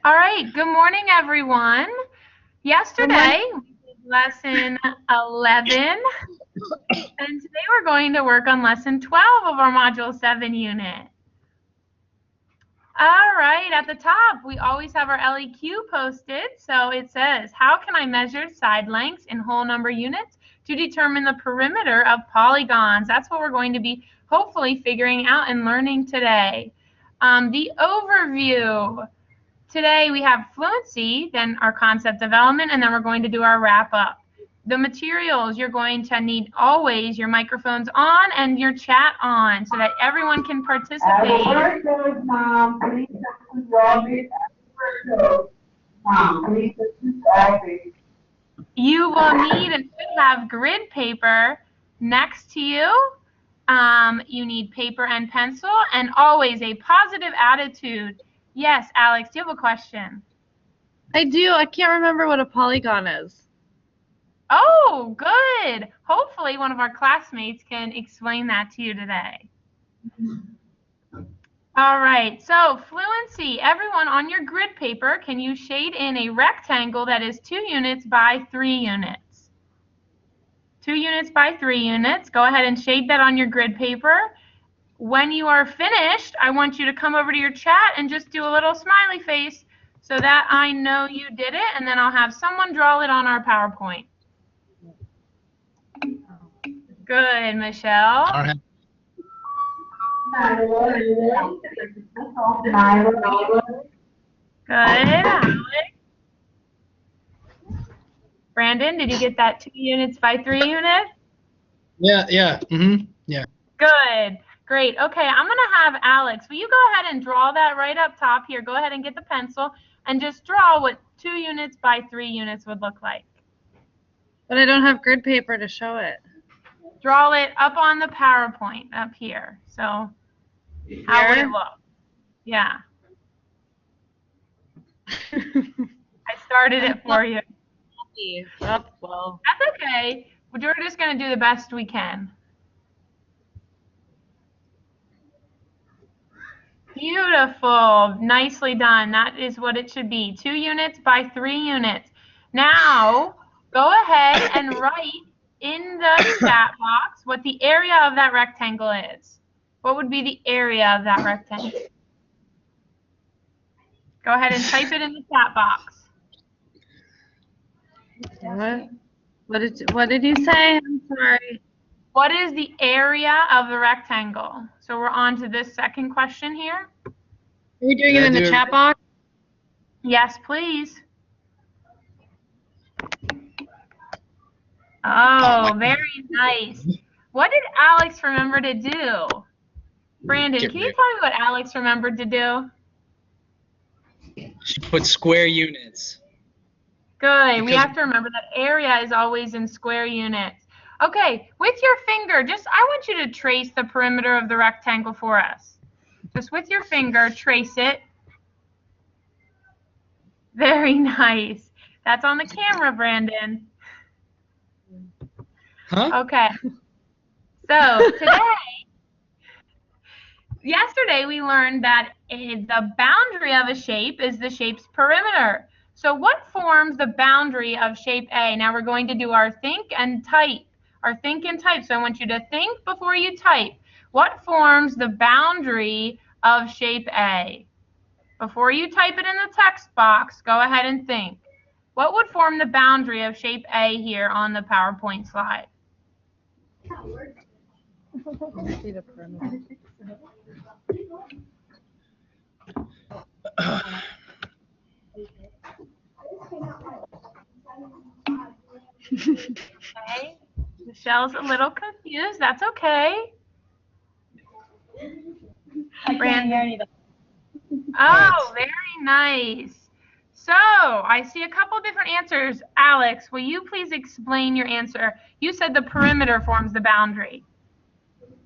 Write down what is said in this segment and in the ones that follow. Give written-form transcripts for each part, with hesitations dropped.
All right, good morning, everyone. Yesterday, we did lesson 11, and today we're going to work on lesson 12 of our Module 7 unit. All right, at the top, we always have our LEQ posted. So it says, how can I measure side lengths in whole number units to determine the perimeter of polygons? That's what we're going to be hopefully figuring out and learning today. The overview. Today we have fluency, then our concept development, and then we're going to do our wrap up. The materials, you're going to need always your microphones on and your chat on so that everyone can participate. You will need and should have grid paper next to you. You need paper and pencil and always a positive attitude. Yes, Alex, do you have a question? I do. I can't remember what a polygon is. Oh, good. Hopefully one of our classmates can explain that to you today. All right, so fluency. Everyone on your grid paper, can you shade in a rectangle that is 2 units by 3 units? 2 units by 3 units. Go ahead and shade that on your grid paper. When you are finished, I want you to come over to your chat and just do a little smiley face so that I know you did it, and then I'll have someone draw it on our PowerPoint. Good, Michelle. All right. Good, Alex. Brandon, did you get that 2 units by 3 units? Yeah. Yeah. Good. Great. Okay, I'm going to have Alex. Will you go ahead and draw that right up top here? Go ahead and get the pencil and just draw what 2 units by 3 units would look like. But I don't have grid paper to show it. Draw it up on the PowerPoint up here. So how would it look? Yeah. I started it for you. Oh, well. That's okay. We're just going to do the best we can. Beautiful. Nicely done. That is what it should be. 2 units by 3 units. Now, go ahead and write in the chat box what the area of that rectangle is. What would be the area of that rectangle? Go ahead and type it in the chat box. What did you say? I'm sorry. What is the area of the rectangle? So we're on to this second question here. Are we doing it in the chat box? Yes, please. Oh, very nice. What did Alex remember to do? Brandon, can you tell me what Alex remembered to do? She put square units. Good. We have to remember that area is always in square units. Okay, with your finger, I want you to trace the perimeter of the rectangle for us. Just with your finger, trace it. Very nice. That's on the camera, Brandon. Huh? Okay. So yesterday we learned that the boundary of a shape is the shape's perimeter. So what forms the boundary of shape A? Now we're going to do our think and type. Our think and type. So I want you to think before you type. What forms the boundary of shape A? Before you type it in the text box, go ahead and think. What would form the boundary of shape A here on the PowerPoint slide? Okay. Michelle's a little confused. That's okay. Brandon. Oh, very nice. So I see a couple different answers. Alex, will you please explain your answer? You said the perimeter forms the boundary.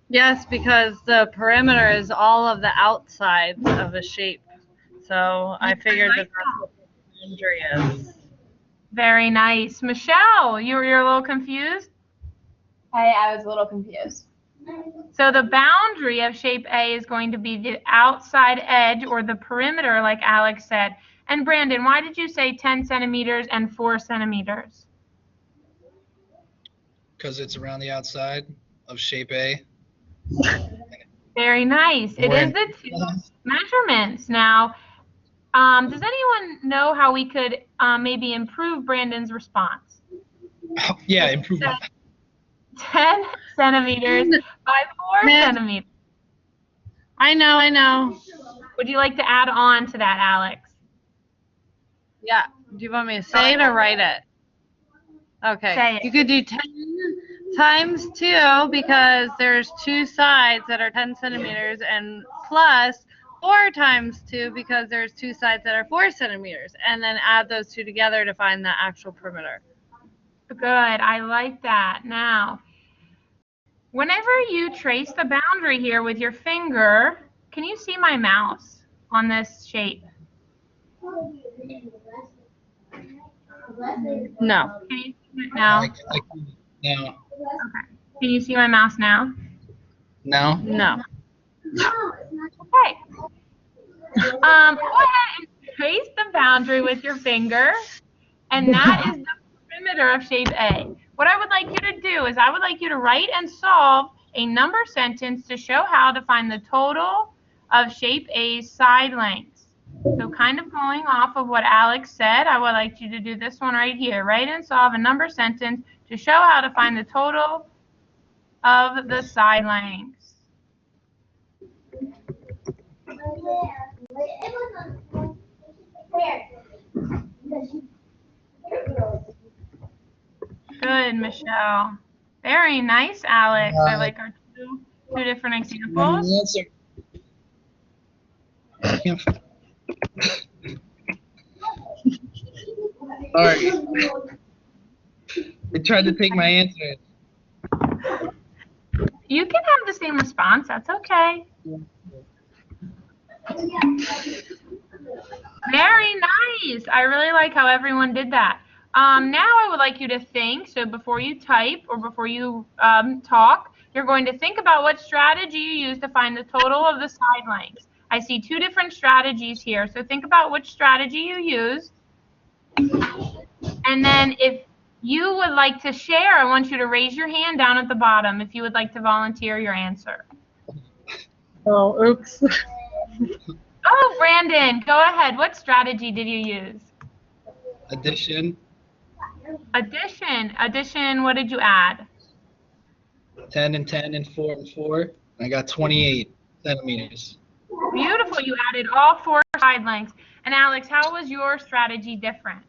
Yes, because the perimeter is all of the outsides of a shape. So I figured that's what the boundary is. Very nice. Michelle, you're a little confused? I was a little confused. So the boundary of shape A is going to be the outside edge or the perimeter, like Alex said. And Brandon, why did you say 10 centimeters and 4 centimeters? Because it's around the outside of shape A. Very nice. It is the two measurements. Now, does anyone know how we could maybe improve Brandon's response? Yeah, improvement. 10 centimeters by 4 centimeters. I know. Would you like to add on to that, Alex? Yeah. Do you want me to say it or write it? Okay. Say it. You could do 10 times 2 because there's 2 sides that are 10 centimeters and plus 4 times 2 because there's 2 sides that are 4 centimeters. And then add those 2 together to find the actual perimeter. Good. I like that. Now, whenever you trace the boundary here with your finger, can you see my mouse on this shape? No. Can you see it now? No. Okay. Can you see my mouse now? No. No. Okay. Go ahead and trace the boundary with your finger, and that is the perimeter of shape A. What I would like you to do is I would like you to write and solve a number sentence to show how to find the total of shape A's side lengths. So kind of going off of what Alex said, I would like you to do this one right here. Write and solve a number sentence to show how to find the total of the side lengths. Good, Michelle. Very nice, Alex. I like our two different examples. Answer. I can't. Sorry. They tried to take my answer. You can have the same response. That's okay. Very nice. I really like how everyone did that. Now I would like you to think. So before you type or before you talk, you're going to think about what strategy you use to find the total of the side lengths. I see 2 different strategies here. So think about which strategy you use. And then if you would like to share, I want you to raise your hand down at the bottom if you would like to volunteer your answer. Oh, oops. Oh, Brandon, go ahead. What strategy did you use? Addition. Addition, what did you add? 10 and 10 and 4 and 4. I got 28 centimeters. Beautiful. You added all 4 side lengths. And Alex, how was your strategy different?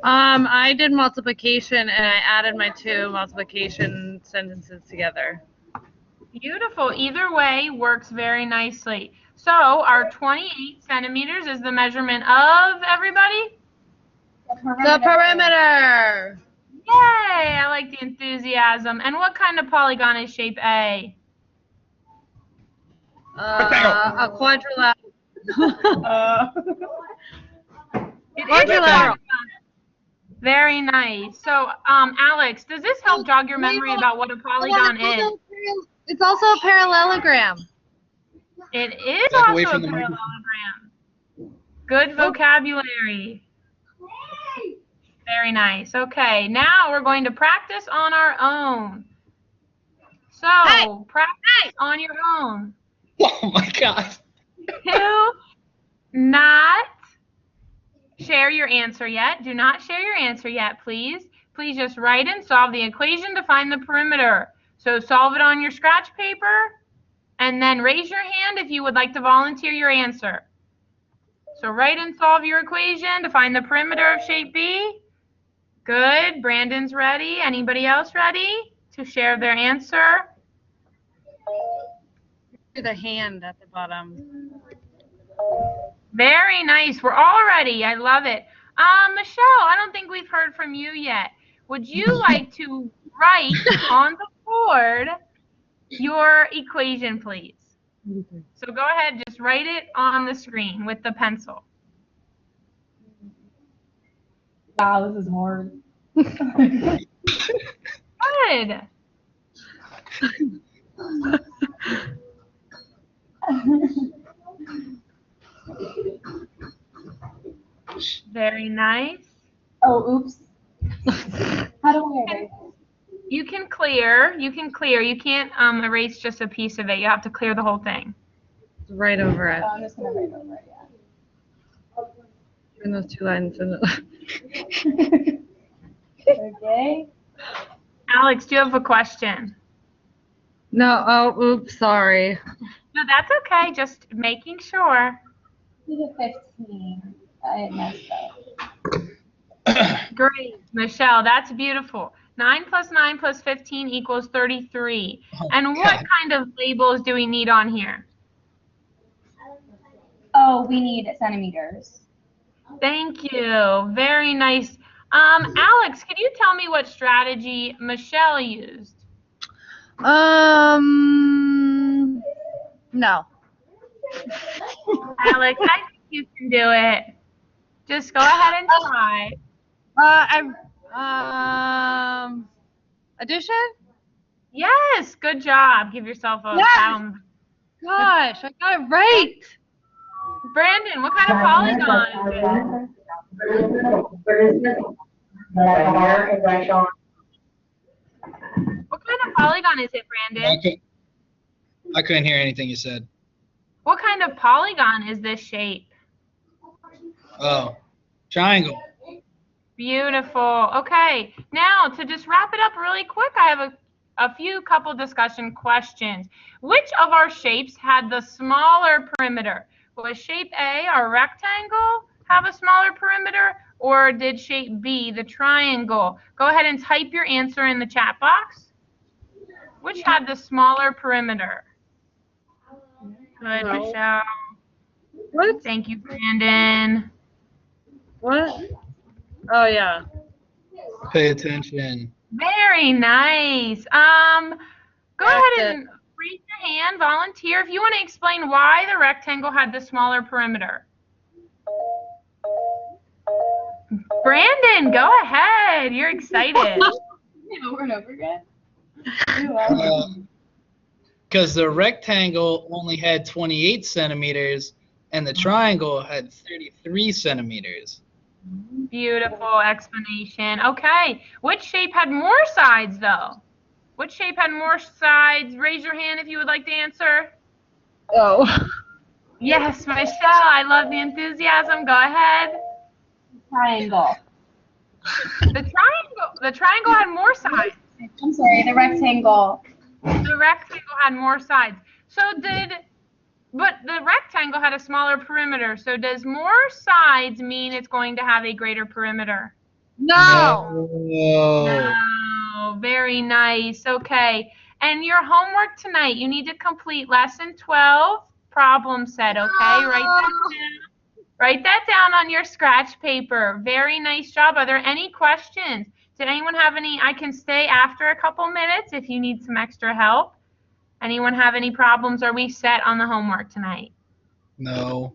I did multiplication and I added my 2 multiplication sentences together. Beautiful. Either way works very nicely. So our 28 centimeters is the measurement of everybody? The perimeter. Yay! I like the enthusiasm. And what kind of polygon is shape A? A quadrilateral. It is a Quadrilateral. Very nice. So, Alex, does this help jog your memory about what a polygon is? It's also a parallelogram. It is Back away also a from the microphone. parallelogram. Good vocabulary. Very nice. Okay, now we're going to practice on our own. So, practice on your own. Oh my God. Do not share your answer yet. Do not share your answer yet, please. Please just write and solve the equation to find the perimeter. So solve it on your scratch paper, and then raise your hand if you would like to volunteer your answer. So write and solve your equation to find the perimeter of shape B. Good. Brandon's ready. Anybody else ready to share their answer? The hand at the bottom. Very nice. We're all ready. I love it. Michelle, I don't think we've heard from you yet. Would you like to write on the board your equation, please? So go ahead, just write it on the screen with the pencil. Wow, this is hard. Good. Very nice. Oh, oops. How do I erase? You can clear. You can clear. You can't erase just a piece of it. You have to clear the whole thing. It's right over it. Oh, I'm just gonna write over it. Turn those 2 lines in it. Yeah. Okay. Alex, do you have a question? No, oh, oops, sorry. No, that's okay. Just making sure. To the 15. I messed up. Great, Michelle. That's beautiful. 9 plus 9 plus 15 equals 33. And what God. kind of labels do we need on here? Oh, we need centimeters. Thank you. Very nice. Alex, can you tell me what strategy Michelle used? No. Alex, I think you can do it. Just go ahead and try. Addition? Yes, good job. Give yourself a Yes! pound. Gosh, I got it right. Brandon, what kind of polygon is it? What kind of polygon is it, Brandon? I couldn't hear anything you said. What kind of polygon is this shape? Oh, triangle. Beautiful. Okay, now to just wrap it up really quick, I have a few couple discussion questions. Which of our shapes had the smaller perimeter? Was shape A, our rectangle, have a smaller perimeter, or did shape B, the triangle? Go ahead and type your answer in the chat box. Which had the smaller perimeter? Good, No. Michelle. What? Thank you, Brandon. What? Oh, yeah. Pay attention. Very nice. Go ahead and raise your hand, volunteer, if you want to explain why the rectangle had the smaller perimeter. Brandon, go ahead. You're excited. Over and over again. Because the rectangle only had 28 centimeters and the triangle had 33 centimeters. Beautiful explanation. Okay. Which shape had more sides, though? Which shape had more sides? Raise your hand if you would like to answer. Oh. Yes, Michelle. I love the enthusiasm. Go ahead. Triangle. The triangle had more sides. I'm sorry, the rectangle. The rectangle had more sides. But the rectangle had a smaller perimeter. So does more sides mean it's going to have a greater perimeter? No. No. Very nice. Okay. And your homework tonight, you need to complete lesson 12, problem set, okay? Write that down on your scratch paper. Very nice job. Are there any questions? Did anyone have any? I can stay after a couple minutes if you need some extra help. Anyone have any problems? Are we set on the homework tonight? No.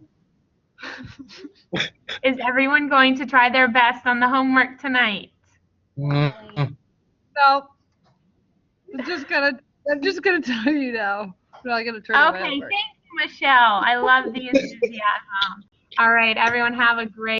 Is everyone going to try their best on the homework tonight? Mm. No. I'm just gonna tell you now. I'm not gonna turn Okay, thank you, Michelle. I love the enthusiasm. All right, everyone have a great